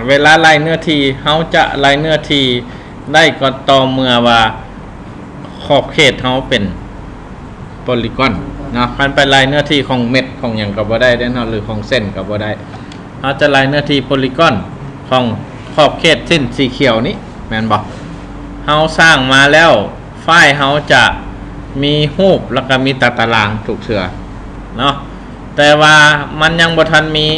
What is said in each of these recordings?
เวลาไล่เนื้อที่เขาจะไล่เนื้อที่ได้ก็ต่อเมื่อว่าขอบเขตเขาเป็นโพลีกอนคันไปไล่เนื้อที่ของเม็ดของอย่างก็บ่ได้เนาะหรือของเส้นก็บ่ได้เขาจะไล่เนื้อที่โพลีกอนของขอบเขตเส้นสีเขียวนี้แม่นบ่เขาสร้างมาแล้วไฟล์เขาจะมีรูปแล้วก็มีตารางถูกเถื่อเนาะแต่ว่ามันยังบ่ทันมี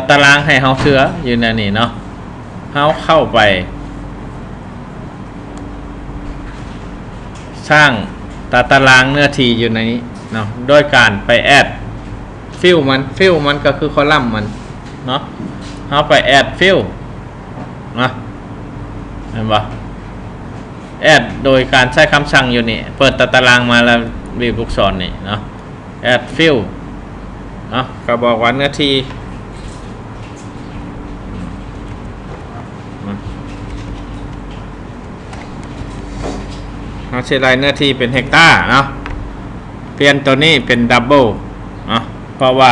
ตารางให้เขาเถื่ออยู่ในนี้เนาะเขาเข้าไปสร้างตารางเนื้อที่อยู่ในนี้เนาะโดยการไปแอดฟิลมันก็คือคอลัมน์มันเนาะเขาไปแอดฟิลนะเห็นปะแอดโดยการใช้คำสั่งอยู่นี่เปิดตารางมาแล้วบีบลูกศรนี่เนาะแอดฟิลเนาะก็บอกว่าเนื้อที่เราใช้รายเนื้อที่เป็นเฮกตาร์เนาะเปลี่ยนตัวนี้เป็นดับเบิลเนาะเพราะว่า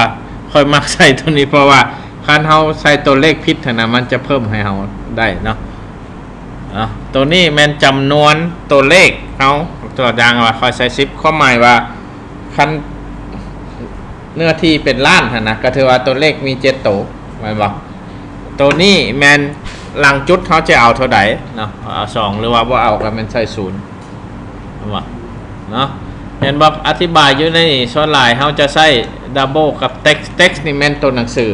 ค่อยมักใส่ตัวนี้เพราะว่าคันเฮาใส่ตัวเลขผิดนะมันจะเพิ่มให้เฮาได้เนาะตัวนี้แม่นจำนวนตัวเลขเฮาตัวอย่างว่าค่อยใส่10ข้อหมายว่าคันเนื้อที่เป็นล้านนะก็ถือว่าตัวเลขมี7ตัวหมายบ่ตัวนี้แม่นหลังจุดเฮาจะเอาเท่าใดเนาะเอา2หรือว่าบ่เอาก็แม่นใส่0เนาะเห็นบอกอธิบายอยู่ในส่วนหลายเขาจะใช้ดับเบิลกับ text นี่แม่นตัวหนังสือ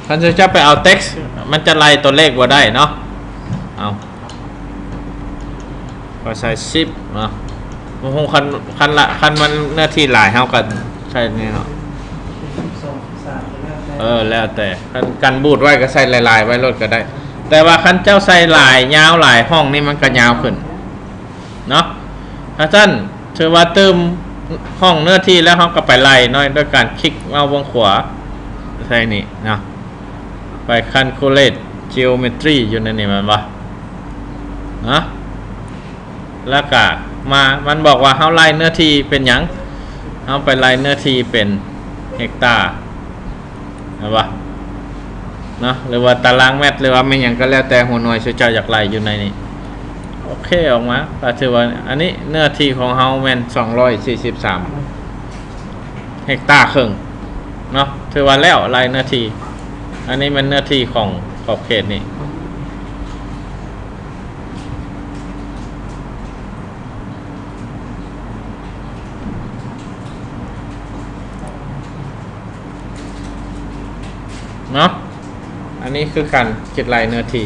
คันจะไปเอา text มันจะไล่ตัวเลขว่าได้เนาะเอาก็ใช้10เนาะคงคันมันเนื้อที่หลายเขากันใช่นี่เนาะแล้วแต่กันบูดไว้ก็ใส่ลายๆไว้รถก็ได้แต่ว่าคันเจ้าใส่ลายยาวหลายห้องนี่มันก็ยาวขึ้นเนาะถ้าท่านถือว่าเติมห้องเนื้อที่แล้วเขาก็ไปไล่น้อยด้วยการคลิกเอาวงขวาใช่นี่นะไป calculate geometry อยู่ในนี้มันวะนะแล้วก็มันบอกว่าเขาไล่เนื้อที่เป็นหยังเขาไปไล่เนื้อที่เป็นเฮกตาร์นะวะนะหรือว่าตารางเมตรหรือว่าไม่หยังก็แล้วแต่หัวหน่วยช่วยเจ้าอยากไล่อยู่ในนี้โอเคออกมาก็ถือว่าอันนี้เนื้อที่ของเฮาแม่น243เฮกตาร์ครึ่งเนาะถือว่าแล้วรายเนื้อที่อันนี้มันเนื้อที่ของขอบเขตนี่เนาะอันนี้คือการคิดรายเนื้อที่